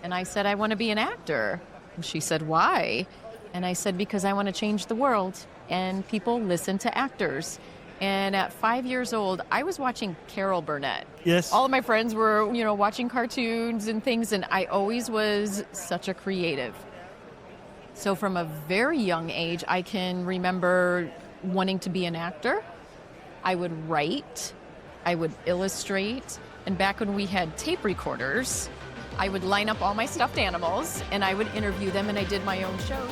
And I said, I want to be an actor. And she said, why? And I said, because I want to change the world. And people listen to actors. And at 5 years old, I was watching Carol Burnett. Yes. All of my friends were, watching cartoons and things, and I always was such a creative. So from a very young age, I can remember wanting to be an actor. I would write, I would illustrate, and back when we had tape recorders, I would line up all my stuffed animals, and I would interview them, and I did my own shows.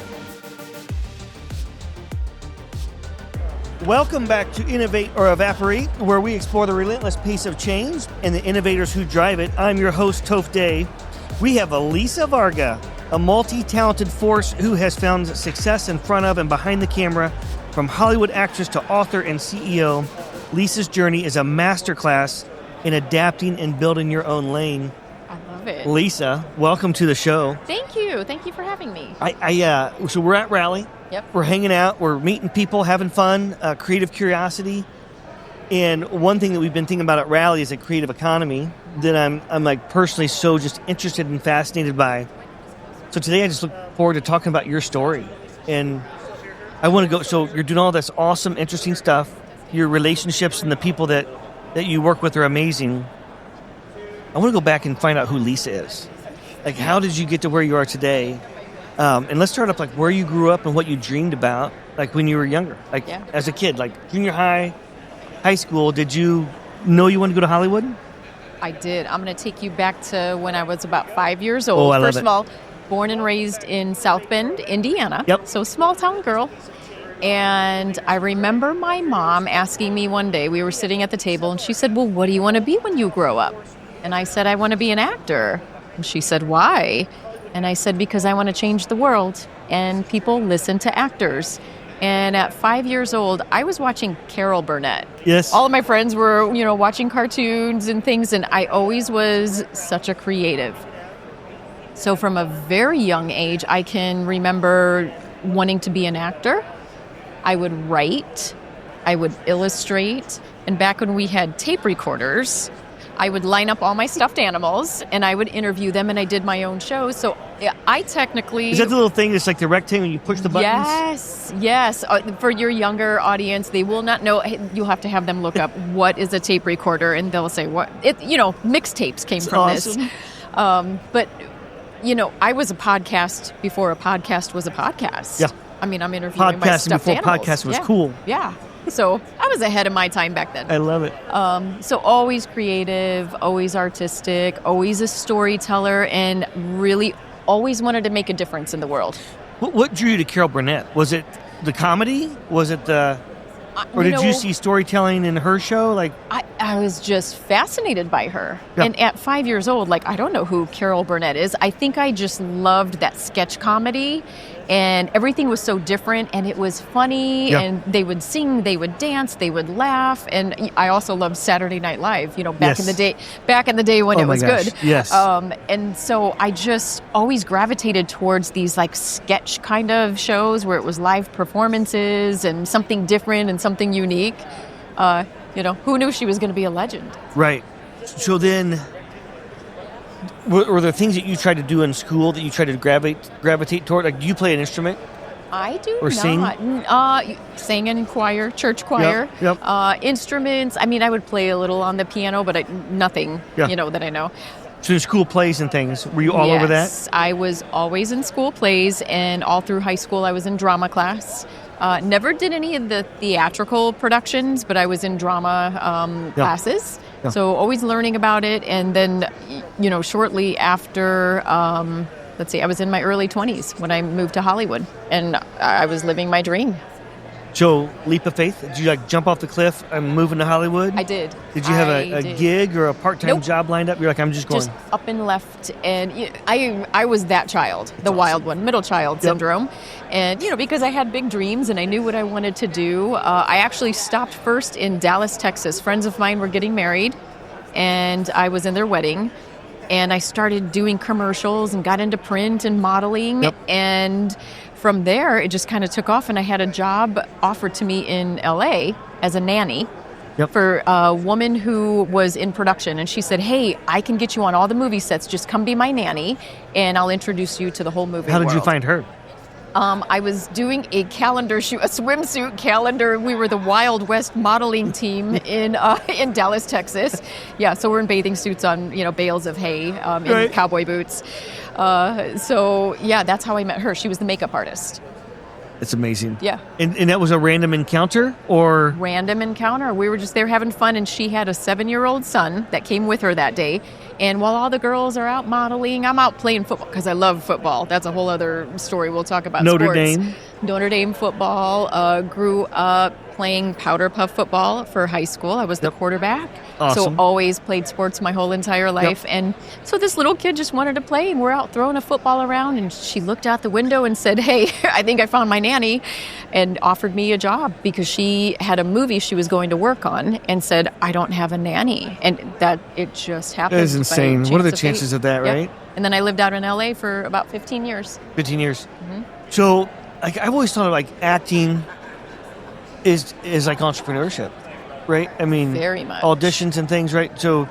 Welcome back to Innovate or Evaporate, where we explore the relentless pace of change and the innovators who drive it. I'm your host, Toph Day. We have Lisa Varga, a multi-talented force who has found success in front of and behind the camera. From Hollywood actress to author and CEO, Lisa's journey is a masterclass in adapting and building your own lane. I love it. Lisa, welcome to the show. Thank you. Thank you for having me. So we're at Rally. Yep. We're hanging out. We're meeting people, having fun, creative curiosity. And one thing that we've been thinking about at Rally is a creative economy that I'm like personally so just interested and fascinated by. So today I just look forward to talking about your story. And I want to go, so you're doing all this awesome, interesting stuff. Your relationships and the people that you work with are amazing. I want to go back and find out who Lisa is. Like, how did you get to where you are today? And let's start up like where you grew up and what you dreamed about, like when you were younger, like as a kid, like junior high, high school. Did you know you wanted to go to Hollywood? I did. I'm going to take you back to when I was about 5 years old. Oh, I love First it. of all, born and raised in South Bend, Indiana. Yep. So small town girl. And I remember my mom asking me one day, we were sitting at the table, and she said, well, what do you want to be when you grow up? And I said, I want to be an actor. And she said, why? And I said, because I want to change the world. And people listen to actors. And at 5 years old, I was watching Carol Burnett. Yes. All of my friends were, watching cartoons and things, and I always was such a creative. So from a very young age, I can remember wanting to be an actor. I would write, I would illustrate, and back when we had tape recorders, I would line up all my stuffed animals, and I would interview them, and I did my own shows. So I technically... Is that the little thing that's like the rectangle and you push the buttons? Yes. For your younger audience, they will not know. You'll have to have them look up what is a tape recorder, and they'll say, what? Mixtapes came from awesome. This. But, I was a podcast before a podcast was a podcast. Yeah. I mean, I'm interviewing my stuffed before animals. podcast was cool. Yeah. So I was ahead of my time back then. I love it. So always creative, always artistic, always a storyteller, and really always wanted to make a difference in the world. What drew you to Carol Burnett? Was it the comedy? Was it or did you see storytelling in her show? Like I was just fascinated by her. Yeah. And at 5 years old, I don't know who Carol Burnett is. I think I just loved that sketch comedy, and everything was so different, and it was funny, and they would sing, they would dance, they would laugh, and I also loved Saturday Night Live, back in the day when it was good. Yes. And so I just always gravitated towards these sketch kind of shows where it was live performances and something different and something unique. Who knew she was going to be a legend? Right. So then, were there things that you tried to do in school that you tried to gravitate toward? Like, do you play an instrument? I do or not. Sing? Sang in choir, church choir. Yep. Instruments. I mean, I would play a little on the piano, but nothing, that I know. So in school plays and things, were you all over that? Yes, I was always in school plays, and all through high school I was in drama class. Never did any of the theatrical productions, but I was in drama classes. Yeah. So always learning about it. And then, shortly after, I was in my early 20s when I moved to Hollywood, and I was living my dream. So, leap of faith? Did you jump off the cliff and move into Hollywood? I did. Did you have a gig or a part-time job lined up? You're like, I'm just going. Just up and left. And I was that child, the wild one, middle child syndrome. And, because I had big dreams and I knew what I wanted to do, I actually stopped first in Dallas, Texas. Friends of mine were getting married, and I was in their wedding. And I started doing commercials and got into print and modeling. Yep. And from there, it just kind of took off, and I had a job offered to me in LA as a nanny. Yep. for a woman who was in production. And she said, hey, I can get you on all the movie sets. Just come be my nanny, and I'll introduce you to the whole movie How did you world." find her? I was doing a calendar shoot, a swimsuit calendar. We were the Wild West modeling team in Dallas, Texas. Yeah, so we're in bathing suits on bales of hay, in Right. cowboy boots. So yeah, that's how I met her. She was the makeup artist. It's amazing. Yeah. And that was a random encounter, or? Random encounter. We were just there having fun, and she had a 7-year-old son that came with her that day. And while all the girls are out modeling, I'm out playing football because I love football. That's a whole other story. We'll talk about Notre sports. Dame. Notre Dame football. Grew up playing powder puff football for high school. I was the quarterback. Awesome. So always played sports my whole entire life. And so this little kid just wanted to play, and we're out throwing a football around, and she looked out the window and said, hey, I think I found my nanny, and offered me a job because she had a movie she was going to work on, and said, I don't have a nanny. And that it just happened. That is insane. What are the chances of that, Yeah. right? And then I lived out in LA for about 15 years. 15 years. Mm-hmm. So I've always thought of acting is like entrepreneurship, right? I mean, Very much. auditions and things, right? So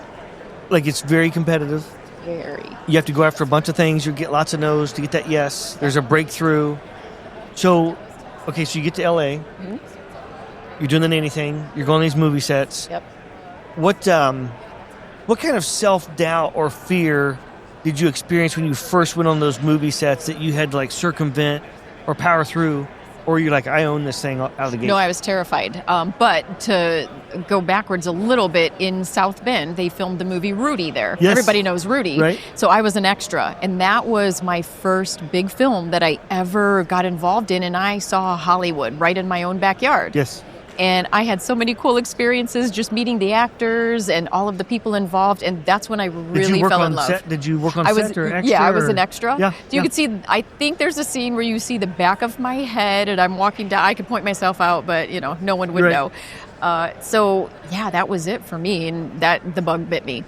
it's very competitive. Very. You have to go after a bunch of things. You get lots of no's to get that yes. There's a breakthrough. So, okay, so you get to LA. Mm-hmm. You're doing the nanny thing. You're going to these movie sets. Yep. What kind of self-doubt or fear did you experience when you first went on those movie sets that you had to circumvent or power through? Or you're like, I own this thing out of the gate? No, I was terrified. But to go backwards a little bit, in South Bend, they filmed the movie Rudy there. Yes. Everybody knows Rudy. Right. So I was an extra. And that was my first big film that I ever got involved in. And I saw Hollywood right in my own backyard. Yes. And I had so many cool experiences just meeting the actors and all of the people involved. And that's when I really fell in love. Set? Did you work on I was, set or extra? yeah, I was or? an extra. Yeah. You could see, I think there's a scene where you see the back of my head and I'm walking down. I could point myself out, but no one would Right. know. So yeah, that was it for me. And the bug bit me.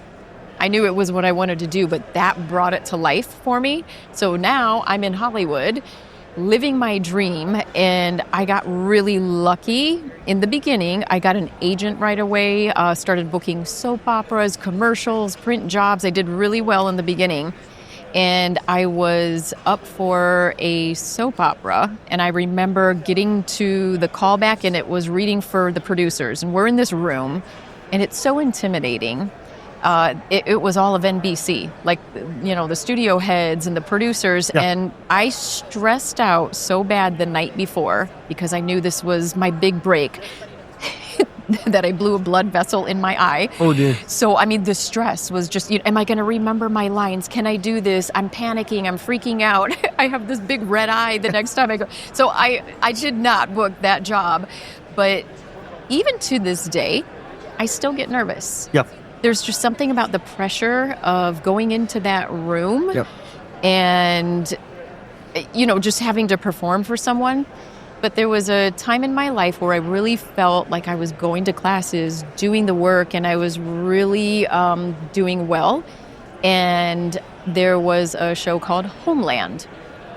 I knew it was what I wanted to do, but that brought it to life for me. So now I'm in Hollywood, living my dream, and I got really lucky. In the beginning, I got an agent right away, started booking soap operas, commercials, print jobs. I did really well in the beginning. And I was up for a soap opera, and I remember getting to the callback, and it was reading for the producers. And we're in this room, and it's so intimidating. It was all of NBC, the studio heads and the producers. Yeah. And I stressed out so bad the night before because I knew this was my big break that I blew a blood vessel in my eye. Oh, dear. So, the stress was just, am I going to remember my lines? Can I do this? I'm panicking. I'm freaking out. I have this big red eye the next time I go. So I did not book that job. But even to this day, I still get nervous. Yep. There's just something about the pressure of going into that room Yep. and, just having to perform for someone. But there was a time in my life where I really felt like I was going to classes, doing the work, and I was really doing well. And there was a show called Homeland.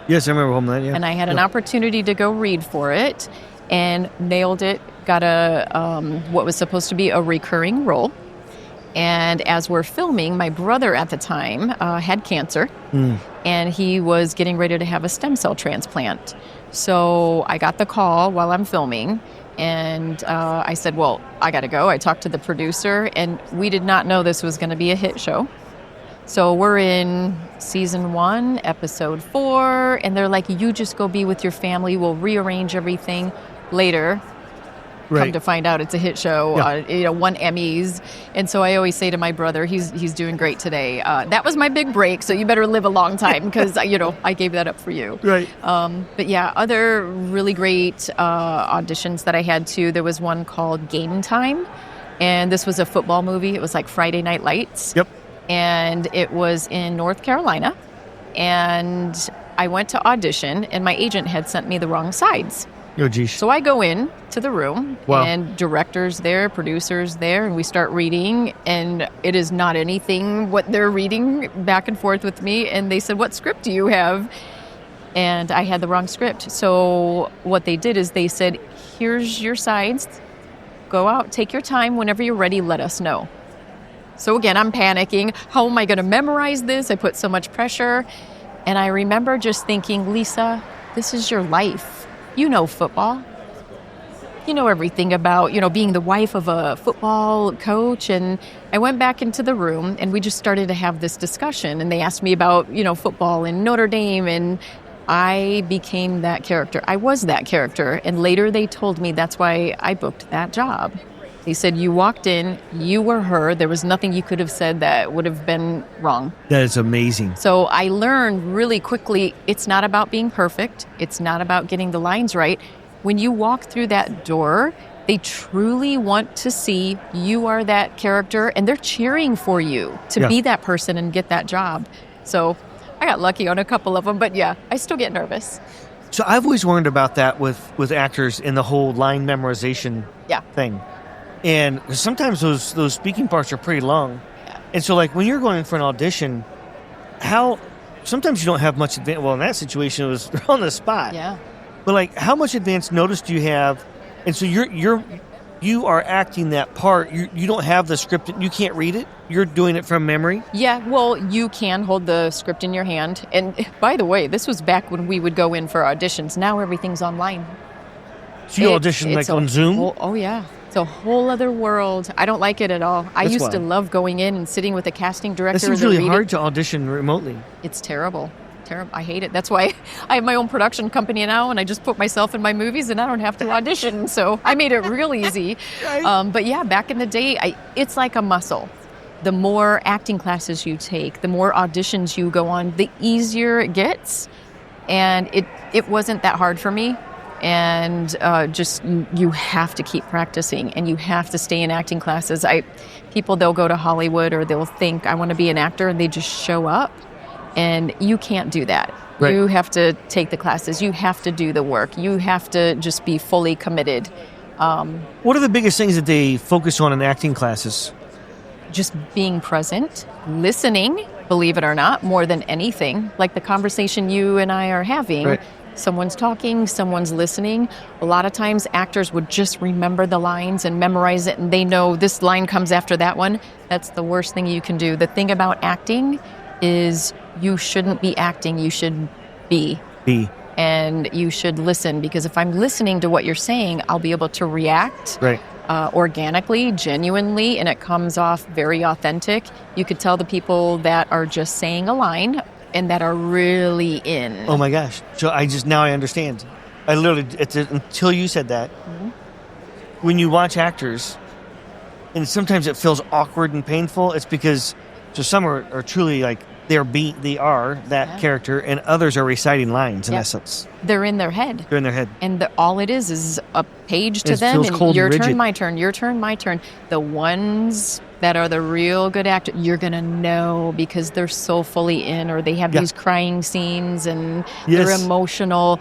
Yes, I remember Homeland, yeah. And I had an opportunity to go read for it and nailed it. Got what was supposed to be a recurring role. And as we're filming, my brother at the time had cancer, and he was getting ready to have a stem cell transplant. So I got the call while I'm filming, and I said, well, I got to go. I talked to the producer, and we did not know this was going to be a hit show. So we're in season 1, episode 4, and they're like, you just go be with your family. We'll rearrange everything later. Right. Come to find out it's a hit show, won Emmys. And so I always say to my brother, he's doing great today. That was my big break, so you better live a long time because, I gave that up for you. Right. But yeah, other really great auditions that I had too. There was one called Game Time, and this was a football movie. It was like Friday Night Lights. Yep. And it was in North Carolina. And I went to audition, and my agent had sent me the wrong sides. Oh, geez. So I go in to the room, Wow. and directors there, producers there, and we start reading, and it is not anything what they're reading back and forth with me. And they said, what script do you have? And I had the wrong script. So what they did is they said, here's your sides. go out, take your time. Whenever you're ready, let us know. So again, I'm panicking. How am I going to memorize this? I put so much pressure. And I remember just thinking, Lisa, this is your life. You know football. You know everything about, being the wife of a football coach. And I went back into the room and we just started to have this discussion. And they asked me about, football and Notre Dame. And I became that character. I was that character. And later they told me that's why I booked that job. They said, you walked in, you were her. There was nothing you could have said that would have been wrong. That is amazing. So I learned really quickly, it's not about being perfect. It's not about getting the lines right. When you walk through that door, they truly want to see you are that character and they're cheering for you to be that person and get that job. So I got lucky on a couple of them, but yeah, I still get nervous. So I've always learned about that with actors in the whole line memorization thing. And sometimes those speaking parts are pretty long. Yeah. And so like when you're going for an audition, sometimes you don't have much advance. Well, in that situation, it was on the spot. Yeah. But like, how much advance notice do you have? And so you are acting that part. You don't have the script. You can't read it. You're doing it from memory. Yeah. Well, you can hold the script in your hand. And by the way, this was back when we would go in for auditions. Now everything's online. So you audition like on Zoom? Oh yeah. It's a whole other world. I don't like it at all. I used to love going in and sitting with a casting director. It seems really hard to audition remotely. It's terrible. I hate it. That's why I have my own production company now, and I just put myself in my movies, and I don't have to audition. So I made it real easy. But yeah, back in the day, it's like a muscle. The more acting classes you take, the more auditions you go on, the easier it gets. And it wasn't that hard for me. And you have to keep practicing, and you have to stay in acting classes. People, they'll go to Hollywood or they'll think, I want to be an actor, and they just show up. And you can't do that. Right. You have to take the classes. You have to do the work. You have to just be fully committed. What are the biggest things that they focus on in acting classes? Just being present, listening, believe it or not, more than anything. Like the conversation you and I are having. Right. Someone's talking, someone's listening. A lot of times actors would just remember the lines and memorize it, and they know this line comes after that one. That's the worst thing you can do. The thing about acting is you shouldn't be acting, you should be. And you should listen, because if I'm listening to what you're saying, I'll be able to react organically, genuinely, and it comes off very authentic. You could tell the people that are just saying a line and that are really in. Oh my gosh. So now I understand. I literally, until you said that, when you watch actors, and sometimes it feels awkward and painful, it's because some are truly like, they are that character, and others are reciting lines in essence. They're in their head. And all it is a page to them, and your turn, my turn, your turn, my turn. The ones that are the real good actors, you're going to know because they're so fully in, or they have these crying scenes and they're emotional,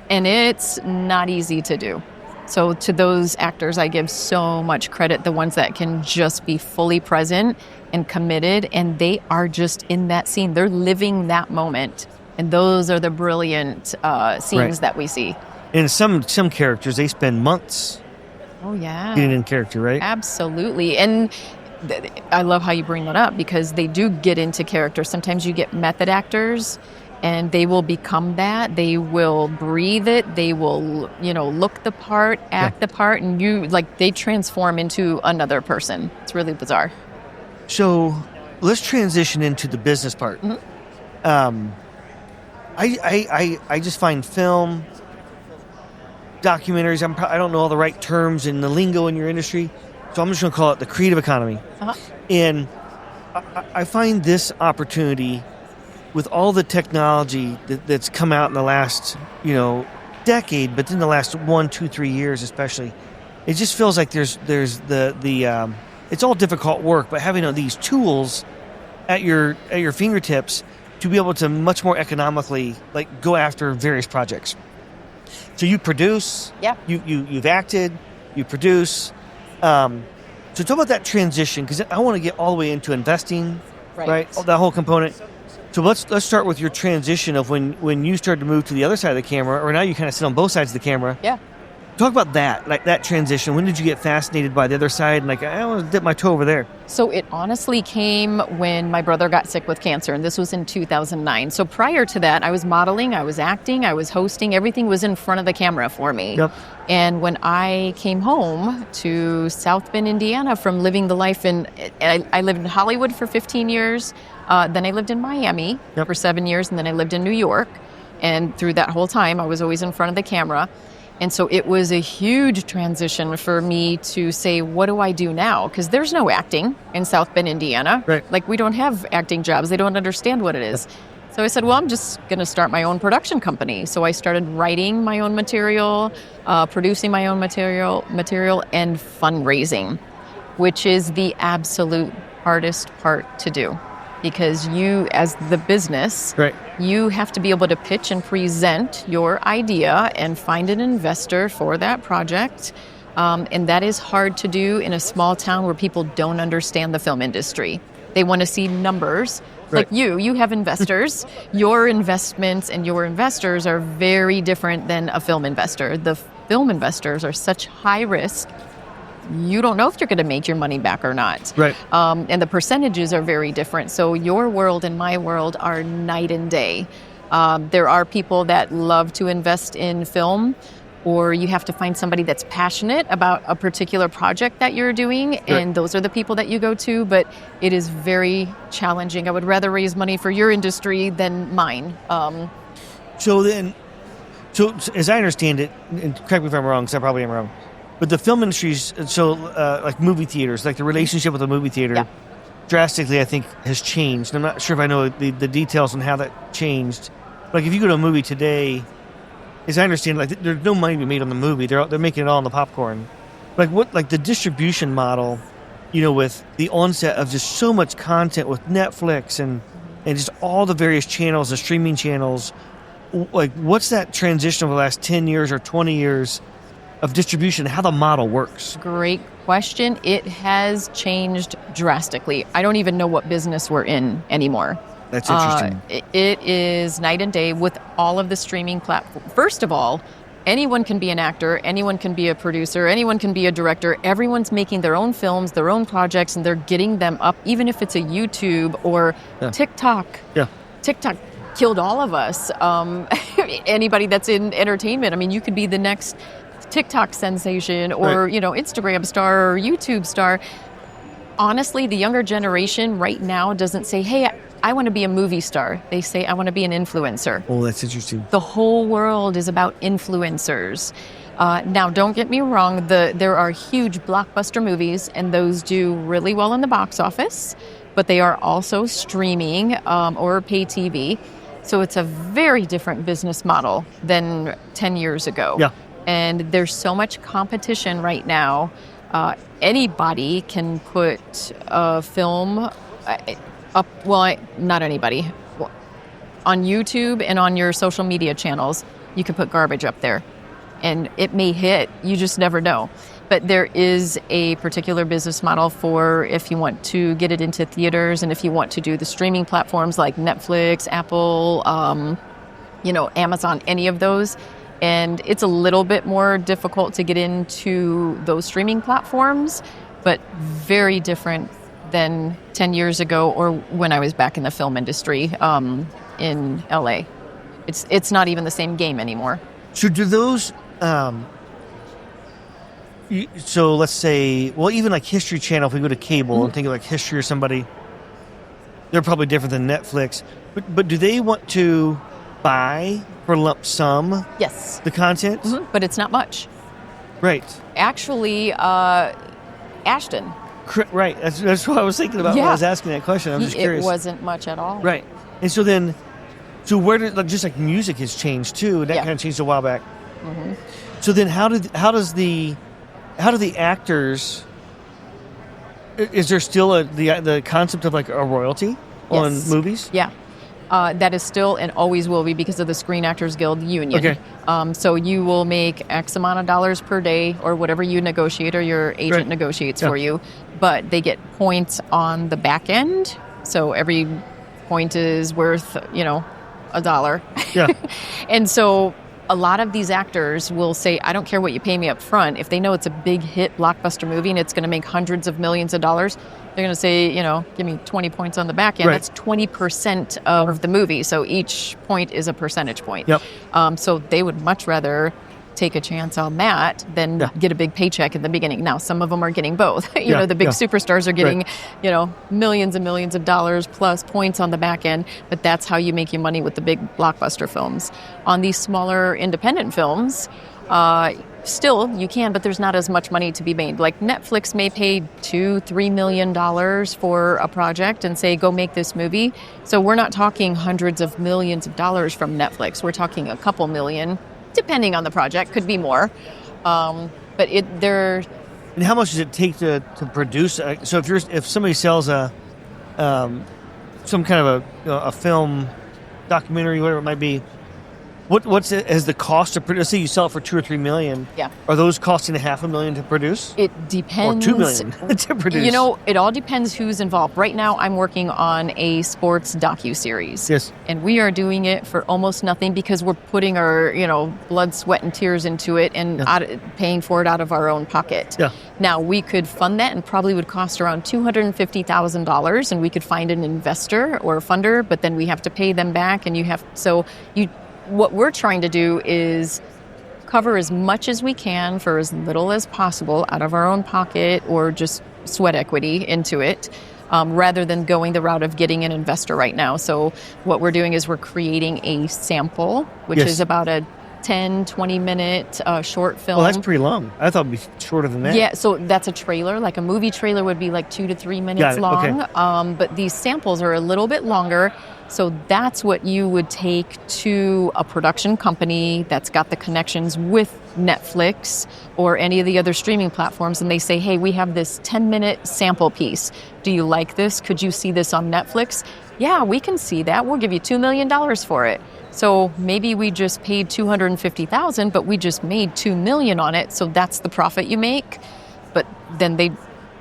and it's not easy to do. So to those actors, I give so much credit, the ones that can just be fully present and committed, and they are just in that scene. They're living that moment. And those are the brilliant scenes that we see. And some characters, they spend months getting in character, right? Absolutely. And I love how you bring that up, because they do get into character. Sometimes you get method actors, and they will become that. They will breathe it. They will, look the part, act the part, and they transform into another person. It's really bizarre. So let's transition into the business part. Mm-hmm. I just find film, documentaries, I don't know all the right terms in the lingo in your industry, so I'm just going to call it the creative economy. Uh-huh. And I find this opportunity, with all the technology that's come out in the last, decade, but in the last 1, 2, 3 years especially, it just feels like there's the it's all difficult work, but having these tools at your fingertips to be able to much more economically go after various projects. So you produce, you've acted, you produce. So talk about that transition, because I want to get all the way into investing, right? That whole component. So let's start with your transition of when you started to move to the other side of the camera, or now you kind of sit on both sides of the camera. Yeah. Talk about that, like that transition. When did you get fascinated by the other side? And like, I want to dip my toe over there. So it honestly came when my brother got sick with cancer, and this was in 2009. So prior to that, I was modeling, I was acting, I was hosting. Everything was in front of the camera for me. Yep. And when I came home to South Bend, Indiana, from living the life I lived in Hollywood for 15 years. Then I lived in Miami for 7 years, and then I lived in New York. And through that whole time, I was always in front of the camera. And so it was a huge transition for me to say, what do I do now? Because there's no acting in South Bend, Indiana. Right. Like, we don't have acting jobs. They don't understand what it is. So I said, well, I'm just going to start my own production company. So I started writing my own material, producing my own material, and fundraising, which is the absolute hardest part to do. Because you, as the business, Right. you have to be able to pitch and present your idea and find an investor for that project. And that is hard to do in a small town where people don't understand the film industry. They want to see numbers. Right. Like you have investors. Your investments and your investors are very different than a film investor. The film investors are such high risk. You don't know if you're going to make your money back or not. Right. And the percentages are very different. So your world and my world are night and day. There are people that love to invest in film, or you have to find somebody that's passionate about a particular project that you're doing, and those are the people that you go to. But it is very challenging. I would rather raise money for your industry than mine. So as I understand it, and correct me if I'm wrong, because I probably am wrong, but the film industry's, like movie theaters, like the relationship with a movie theater, drastically, I think, has changed. I'm not sure if I know the details on how that changed. Like, if you go to a movie today, as I understand, like, there's no money to be made on the movie. They're making it all on the popcorn. Like the distribution model, with the onset of just so much content with Netflix and just all the various channels, the streaming channels. Like, what's that transition over the last 10 years or 20 years of distribution, how the model works? Great question. It has changed drastically. I don't even know what business we're in anymore. That's interesting. It is night and day with all of the streaming platforms. First of all, anyone can be an actor, anyone can be a producer, anyone can be a director. Everyone's making their own films, their own projects, and they're getting them up, even if it's a YouTube or TikTok. Yeah. TikTok killed all of us. Anybody that's in entertainment, I mean, you could be the next TikTok sensation or, Instagram star or YouTube star. Honestly, the younger generation right now doesn't say, hey, I want to be a movie star. They say, I want to be an influencer. Oh, that's interesting. The whole world is about influencers. Now, don't get me wrong. There are huge blockbuster movies, and those do really well in the box office, but they are also streaming or pay TV. So it's a very different business model than 10 years ago. Yeah. And there's so much competition right now. Anybody can put a film up, well, not anybody. On YouTube and on your social media channels, you can put garbage up there. And it may hit, you just never know. But there is a particular business model for if you want to get it into theaters and if you want to do the streaming platforms like Netflix, Apple, Amazon, any of those. And it's a little bit more difficult to get into those streaming platforms, but very different than 10 years ago or when I was back in the film industry in LA. It's not even the same game anymore. So do those, so let's say, well, even like History Channel, if we go to cable and think of like History or somebody, they're probably different than Netflix. But do they want to buy for lump sum the content? But it's not much. Right. Actually, Ashton. Right. That's what I was thinking about when I was asking that question. I'm just curious. It wasn't much at all. Right. And so then, where did, like, just like music has changed too, and that kind of changed a while back. Mm-hmm. So then how do the actors, is there still the concept of like a royalty on movies? Yeah. That is still and always will be because of the Screen Actors Guild union. Okay. So you will make X amount of dollars per day or whatever you negotiate or your agent negotiates for you, but they get points on the back end. So every point is worth, $1. Yeah. And so a lot of these actors will say, I don't care what you pay me up front. If they know it's a big hit blockbuster movie and it's going to make hundreds of millions of dollars, they're going to say, give me 20 points on the back end. Right. That's 20% of the movie. So each point is a percentage point. Yep. So they would much rather take a chance on that than get a big paycheck in the beginning. Now, some of them are getting both. The big superstars are getting, millions and millions of dollars plus points on the back end, but that's how you make your money with the big blockbuster films. On these smaller independent films, still you can, but there's not as much money to be made. Like Netflix may pay $2-3 million for a project and say, go make this movie. So we're not talking hundreds of millions of dollars from Netflix. We're talking a couple million, depending on the project, could be more. But they're... And how much does it take to produce? So if somebody sells some kind of a film, documentary, whatever it might be, what's it as the cost to produce? Let's say you sell it for $2 or $3 million. Yeah. Are those costing $500,000 to produce? It depends. Or $2 million to produce. It all depends who's involved. Right now, I'm working on a sports docuseries. Yes. And we are doing it for almost nothing because we're putting our, blood, sweat, and tears into it and paying for it out of our own pocket. Yeah. Now, we could fund that and probably would cost around $250,000, and we could find an investor or a funder, but then we have to pay them back, and what we're trying to do is cover as much as we can for as little as possible out of our own pocket or just sweat equity into it, rather than going the route of getting an investor right now. So what we're doing is we're creating a sample, which is about a 10, 20-minute short film. Well, that's pretty long. I thought it'd be shorter than that. Yeah, so that's a trailer. Like a movie trailer would be like 2 to 3 minutes long. Okay. But these samples are a little bit longer. So that's what you would take to a production company that's got the connections with Netflix or any of the other streaming platforms, and they say, hey, we have this 10-minute sample piece. Do you like this? Could you see this on Netflix? Yeah, we can see that. We'll give you $2 million for it. So maybe we just paid $250,000, but we just made $2 million on it. So that's the profit you make. But then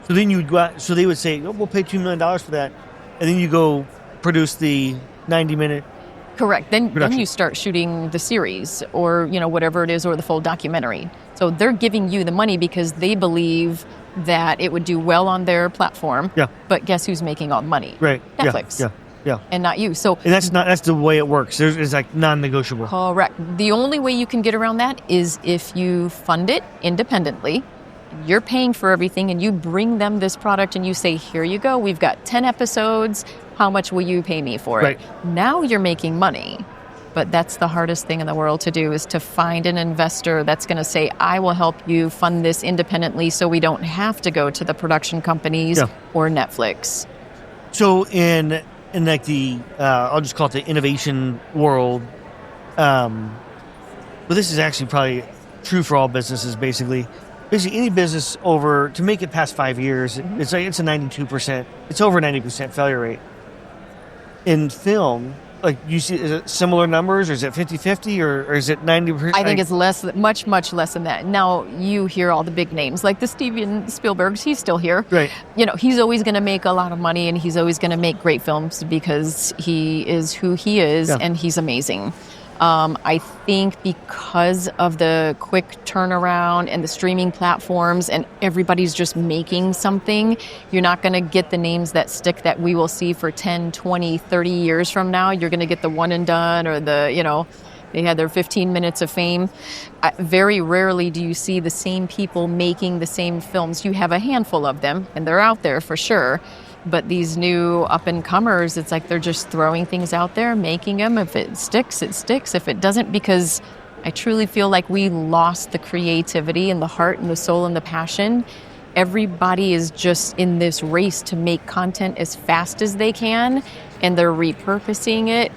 So then you would go out, so they would say, we'll pay $2 million for that. And then you go produce the 90-minute. Correct. Then you start shooting the series or, whatever it is, or the full documentary. So they're giving you the money because they believe that it would do well on their platform. Yeah. But guess who's making all the money? Right. Netflix. Yeah. And not you. So and that's the way it works. It's like non-negotiable. Correct. The only way you can get around that is if you fund it independently. You're paying for everything and you bring them this product and you say, here you go. We've got 10 episodes. How much will you pay me for it? Right. Now you're making money. But that's the hardest thing in the world to do, is to find an investor that's going to say, I will help you fund this independently so we don't have to go to the production companies or Netflix. So in like the, I'll just call it the innovation world, but this is actually probably true for all businesses, basically. Basically, any business to make it past 5 years, it's a 92%, it's over 90% failure rate. In film, like you see, is it similar numbers, or is it 50-50, or is it 90%? I think it's less, much less than that. Now, you hear all the big names, like the Steven Spielbergs, he's still here. Right. He's always going to make a lot of money, and he's always going to make great films because he is who he is, and he's amazing. I think because of the quick turnaround and the streaming platforms and everybody's just making something, you're not going to get the names that stick that we will see for 10, 20, 30 years from now. You're going to get the one and done, or they had their 15 minutes of fame. Very rarely do you see the same people making the same films. You have a handful of them, and they're out there for sure. But these new up-and-comers, it's like they're just throwing things out there, making them. If it sticks, it sticks. If it doesn't, because I truly feel like we lost the creativity and the heart and the soul and the passion. Everybody is just in this race to make content as fast as they can, and they're repurposing it.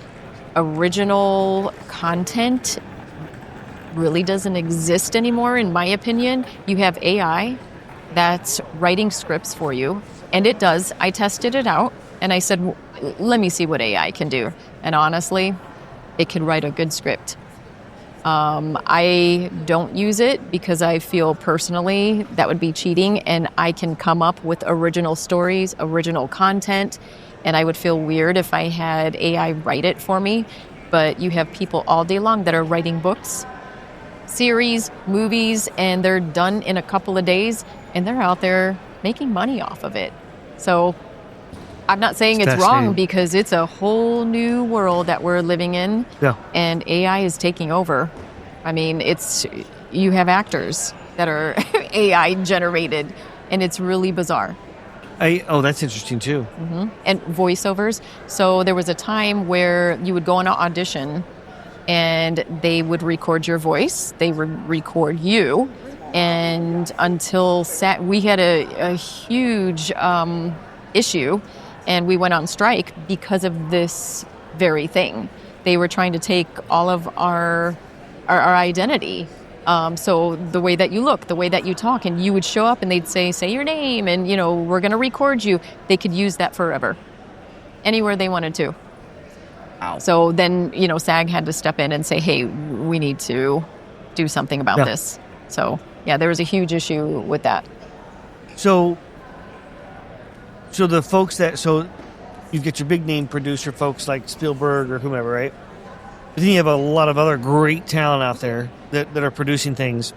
Original content really doesn't exist anymore, in my opinion. You have AI that's writing scripts for you. And it does. I tested it out, and I said, let me see what AI can do. And honestly, it can write a good script. I don't use it because I feel personally that would be cheating, and I can come up with original stories, original content, and I would feel weird if I had AI write it for me. But you have people all day long that are writing books, series, movies, and they're done in a couple of days, and they're out there making money off of it. So I'm not saying it's wrong, because it's a whole new world that we're living in, and AI is taking over. I mean, you have actors that are AI generated, and it's really bizarre. That's interesting too. Mm-hmm. And voiceovers. So there was a time where you would go on an audition, and they would record your voice. They would record you. And until we had a huge issue, and we went on strike because of this very thing. They were trying to take all of our identity. So the way that you look, the way that you talk, and you would show up and they'd say your name, and, we're going to record you. They could use that forever, anywhere they wanted to. Wow. So then, SAG had to step in and say, hey, we need to do something about this. So, there was a huge issue with that. So the folks you get your big name producer folks like Spielberg or whomever, right? But then you have a lot of other great talent out there that are producing things.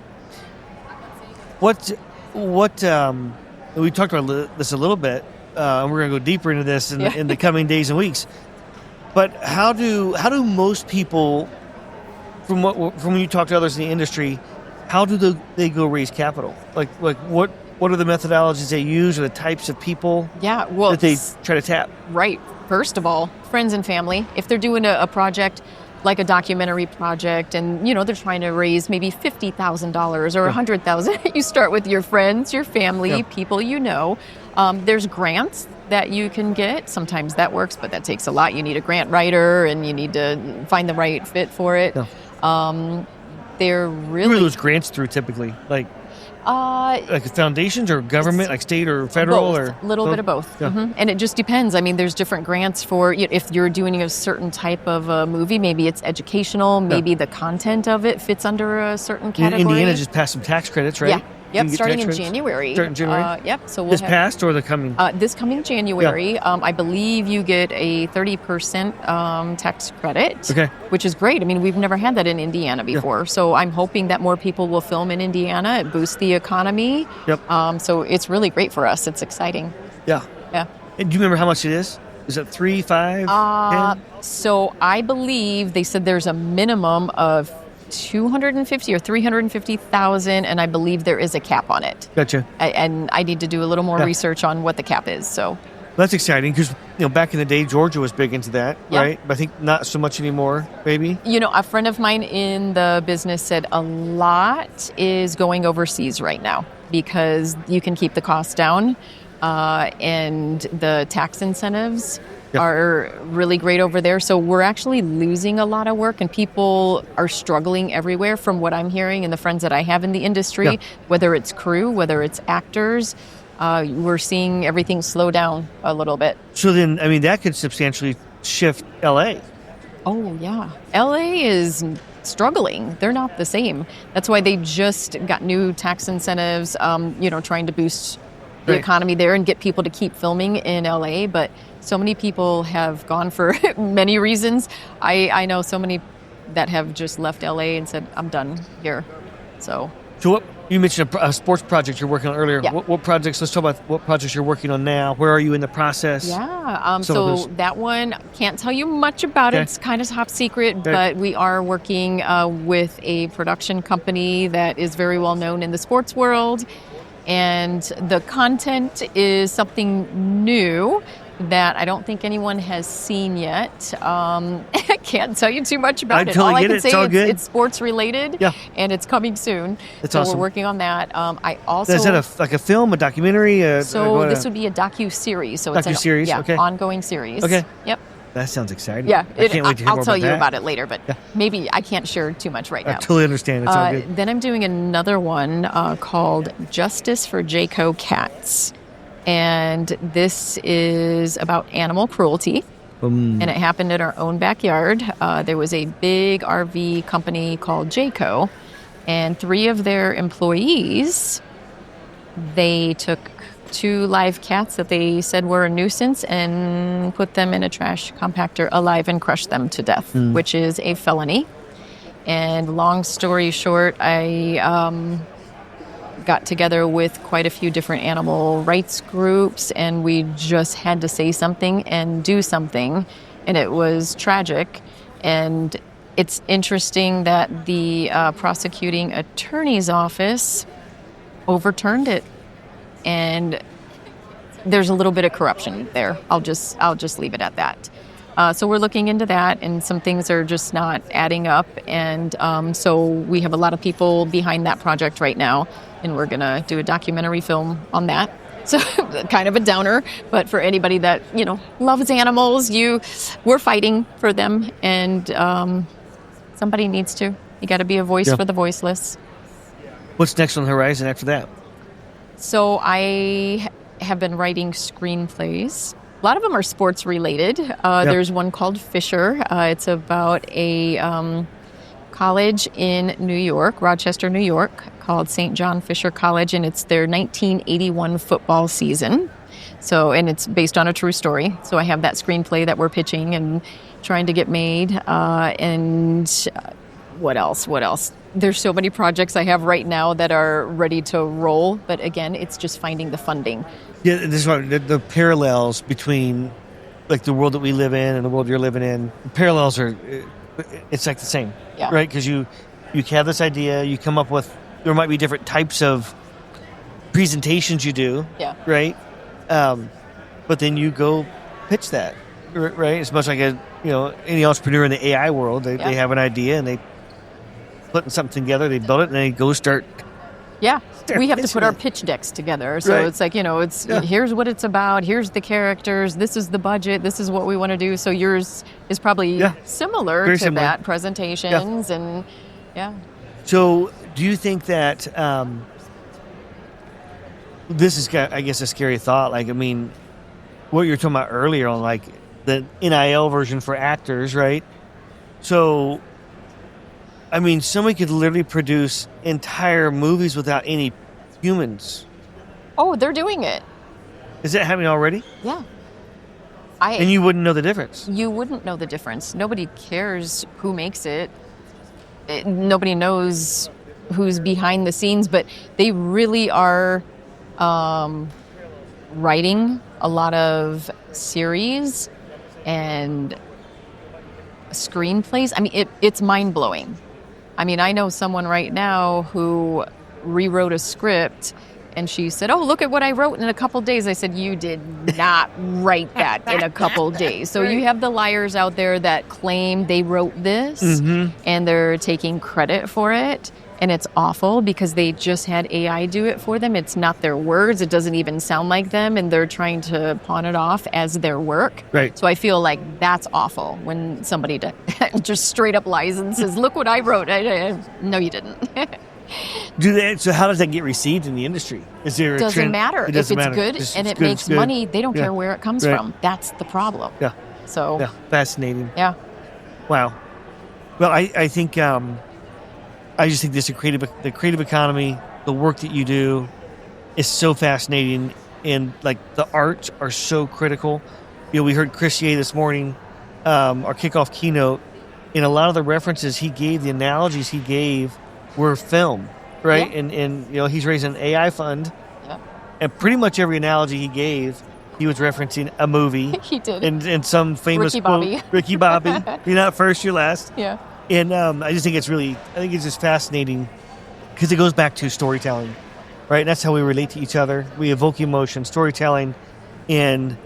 What we talked about this a little bit, and we're going to go deeper into this in the coming days and weeks. But how do most people, from when you talk to others in the industry, how do they go raise capital? Like what are the methodologies they use, or the types of people that they try to tap? Right. First of all, friends and family. If they're doing a project like a documentary project, and they're trying to raise maybe $50,000 or $100,000, you start with your friends, your family, people you know. There's grants that you can get. Sometimes that works, but that takes a lot. You need a grant writer, and you need to find the right fit for it. They're really... Who are those grants through typically? Like foundations or government, like state or federal? Both. A little bit of both. Yeah. Mm-hmm. And it just depends. I mean, there's different grants for, if you're doing a certain type of a movie, maybe it's educational, maybe the content of it fits under a certain category. Indiana just passed some tax credits, right? Yeah. Yep, starting in January. So this past or the coming? This coming January. I believe you get a 30% tax credit, which is great. I mean, we've never had that in Indiana before. So I'm hoping that more people will film in Indiana. It boosts the economy. So it's really great for us. It's exciting. Yeah. And do you remember how much it is? Is it 3, 5, 10? So I believe they said there's a minimum of 250 or 350,000, and I believe there is a cap on it. Gotcha. And I need to do a little more research on what the cap is. So that's exciting, because back in the day, Georgia was big into that, right? But I think not so much anymore. Maybe. A friend of mine in the business said a lot is going overseas right now, because you can keep the costs down, and the tax incentives are really great over there. So we're actually losing a lot of work, and people are struggling everywhere from what I'm hearing, and the friends that I have in the industry, whether it's crew, whether it's actors, we're seeing everything slow down a little bit. So then, I mean, that could substantially shift LA. Oh, yeah. LA is struggling. They're not the same. That's why they just got new tax incentives, trying to boost the economy there and get people to keep filming in LA. But so many people have gone for many reasons. I know so many that have just left LA and said, I'm done here. So what you mentioned a sports project you're working on earlier. What projects? Let's talk about what projects you're working on now. Where are you in the process? So that one, can't tell you much about it. It's kind of top secret, but we are working with a production company that is very well known in the sports world. And the content is something new that I don't think anyone has seen yet. I can't tell you too much about it. Totally all I can say is it's sports related, and it's coming soon. That's so awesome. We're working on that. I also is that a film, a documentary? This would be a docuseries. So it's an ongoing series. Okay. Yep. That sounds exciting. Yeah, I can't wait to hear I'll more tell about you that. about it later, but maybe I can't share too much right now. I totally understand. It's all good. Then I'm doing another one called Justice for Jayco Cats. And this is about animal cruelty. And it happened in our own backyard. There was a big RV company called Jayco, and 3 of their employees, they took 2 live cats that they said were a nuisance and put them in a trash compactor alive and crushed them to death, which is a felony. And long story short, I got together with quite a few different animal rights groups, and we just had to say something and do something, and it was tragic. And it's interesting that the prosecuting attorney's office overturned it, and there's a little bit of corruption there. I'll just leave it at that. So we're looking into that, and some things are just not adding up. And so we have a lot of people behind that project right now, and we're going to do a documentary film on that. So kind of a downer, but for anybody that, loves animals, we're fighting for them, and somebody needs to. You got to be a voice for the voiceless. What's next on the horizon after that? So I have been writing screenplays. A lot of them are sports related. There's one called Fisher. It's about a college in New York, Rochester, New York, called St. John Fisher College, and it's their 1981 football season. And it's based on a true story. So I have that screenplay that we're pitching and trying to get made. And what else? There's so many projects I have right now that are ready to roll. But again, it's just finding the funding. Yeah, this is what the parallels between like the world that we live in and the world you're living in. The parallels are, it's like the same, right? Because you have this idea, you come up with, there might be different types of presentations you do, right? But then you go pitch that, right? It's much like any entrepreneur in the AI world. They have an idea and they put something together, they build it, and they go start. Yeah, we have to put our pitch decks together. So it's like, here's what it's about, here's the characters, this is the budget, this is what we want to do. So yours is probably similar to that, presentations and So do you think that this is, I guess, a scary thought? Like, I mean, what you were talking about earlier on, like the NIL version for actors, right? So, I mean, somebody could literally produce entire movies without any humans. Oh, they're doing it. Is that happening already? Yeah. And you wouldn't know the difference. You wouldn't know the difference. Nobody cares who makes it. Nobody knows who's behind the scenes, but they really are writing a lot of series and screenplays. I mean, it's mind-blowing. I mean, I know someone right now who rewrote a script, and she said, "Oh, look at what I wrote in a couple days." I said, "You did not write that in a couple days." So you have the liars out there that claim they wrote this, and they're taking credit for it, and it's awful because they just had AI do it for them. It's not their words. It doesn't even sound like them, and they're trying to pawn it off as their work. Right. So I feel like that's awful when somebody just straight up lies and says, "Look what I wrote." No, you didn't. So how does that get received in the industry? Is there doesn't matter. It doesn't if it's matter. good and it makes money, they don't care where it comes from. That's the problem. Yeah. So fascinating. Yeah. Wow. Well, I think I just think the creative economy, the work that you do, is so fascinating, and like the arts are so critical. We heard Chris Ye this morning, our kickoff keynote, and a lot of the references he gave, the analogies he gave, were film, right? Yeah. And he's raising an AI fund, and pretty much every analogy he gave, he was referencing a movie. He did. And some famous quote, Ricky Bobby. You're not first, you're last. Yeah. And I just think it's just fascinating because it goes back to storytelling, right? And that's how we relate to each other. We evoke emotion, storytelling, and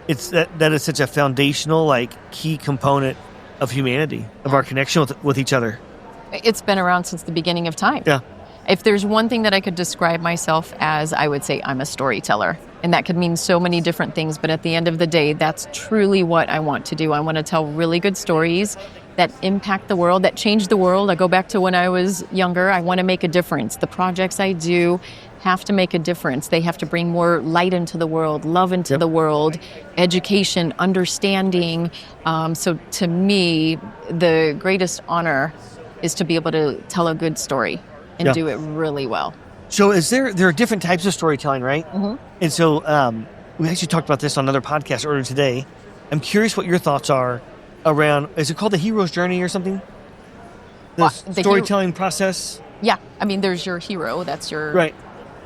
it's that is such a foundational, key component of humanity, of our connection with each other. It's been around since the beginning of time. Yeah. If there's one thing that I could describe myself as, I would say I'm a storyteller. And that could mean so many different things, but at the end of the day, that's truly what I want to do. I want to tell really good stories that impact the world, that change the world. I go back to when I was younger. I want to make a difference. The projects I do have to make a difference. They have to bring more light into the world, love into the world, education, understanding. So to me, the greatest honor is to be able to tell a good story and do it really well. So there are different types of storytelling, right? Mm-hmm. And so we actually talked about this on another podcast earlier today. I'm curious what your thoughts are around, is it called The Hero's Journey or something? The Well, storytelling process. Yeah, I mean, there's your hero. That's your Right.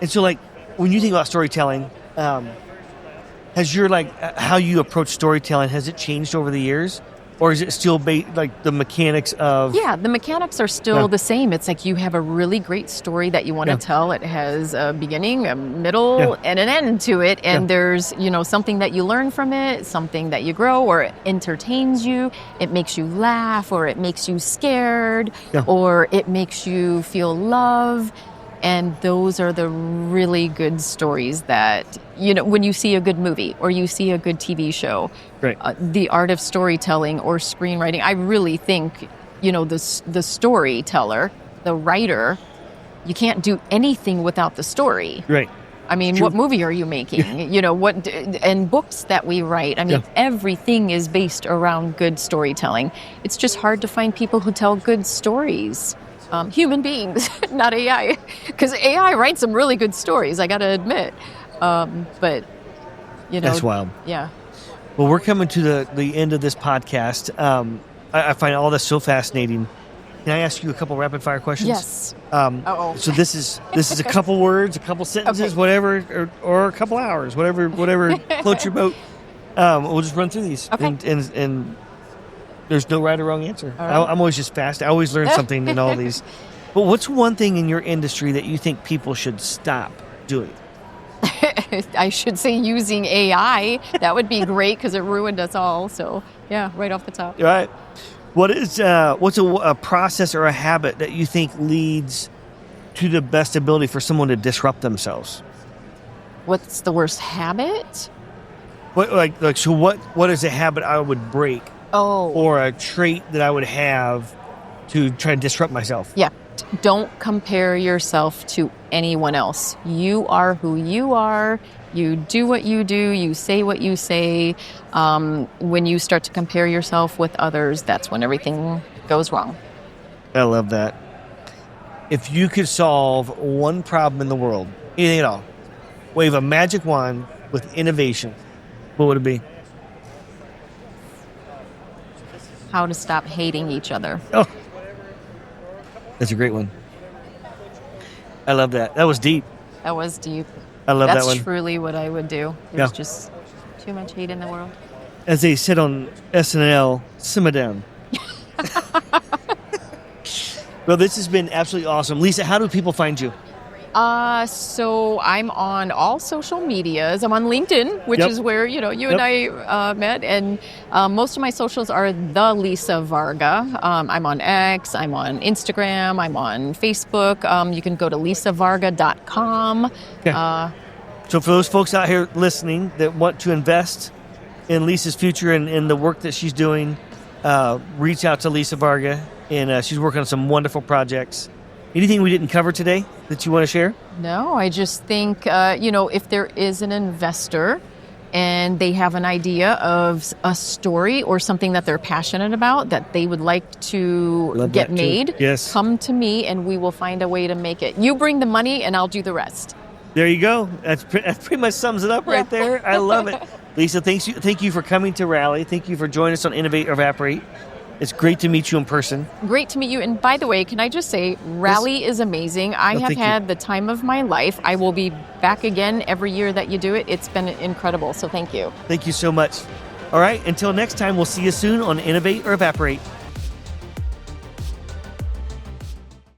And so, like, when you think about storytelling, has your, like, how you approach storytelling, has it changed over the years? Or is it still like the mechanics of... Yeah, the mechanics are still the same. It's like you have a really great story that you want to tell. It has a beginning, a middle, and an end to it. And there's, something that you learn from it, something that you grow, or it entertains you. It makes you laugh, or it makes you scared, or it makes you feel love. And those are the really good stories that, when you see a good movie or you see a good TV show, the art of storytelling or screenwriting, I really think, the storyteller, the writer, you can't do anything without the story. Right. I mean, what movie are you making? And books that we write. I mean, everything is based around good storytelling. It's just hard to find people who tell good stories. Human beings, not AI, because AI writes some really good stories, I got to admit. But, That's wild. Yeah. Well, we're coming to the end of this podcast. I find all this so fascinating. Can I ask you a couple rapid fire questions? Yes. So this is a couple words, a couple sentences, whatever, or a couple hours, whatever floats your boat. We'll just run through these. Okay. And there's no right or wrong answer. All right. I'm always just fast. I always learn something in all these. But what's one thing in your industry that you think people should stop doing? I should say using AI. That would be great because it ruined us all. So, yeah, right off the top. Right. What's a process or a habit that you think leads to the best ability for someone to disrupt themselves? What's the worst habit? What is a habit I would break? Oh. Or a trait that I would have to try to disrupt myself? Yeah. Don't compare yourself to anyone else. You are who you are. You do what you do. You say what you say. When you start to compare yourself with others, that's when everything goes wrong. I love that. If you could solve one problem in the world, anything at all, wave a magic wand with innovation, what would it be? How to stop hating each other. Oh, that's a great one. I love that. That was deep. That was deep. I love that one. That's truly what I would do. There's just too much hate in the world. As they said on SNL, simmer down. Well, this has been absolutely awesome. Lisa, how do people find you? So I'm on all social medias. I'm on LinkedIn, which is where, you and I met. And most of my socials are the Lisa Varga. I'm on X, I'm on Instagram, I'm on Facebook. You can go to lisavarga.com. Okay. So for those folks out here listening that want to invest in Lisa's future and in the work that she's doing, reach out to Lisa Varga. And she's working on some wonderful projects. Anything we didn't cover today that you want to share? No, I just think, if there is an investor and they have an idea of a story or something that they're passionate about that they would like to get made, come to me and we will find a way to make it. You bring the money and I'll do the rest. There you go. That pretty much sums it up right there. I love it. Lisa, thank you for coming to Rally. Thank you for joining us on Innovate or Evaporate. It's great to meet you in person. Great to meet you. And by the way, can I just say, Rally is amazing. I have had the time of my life. I will be back again every year that you do it. It's been incredible. So thank you. Thank you so much. All right. Until next time, we'll see you soon on Innovate or Evaporate.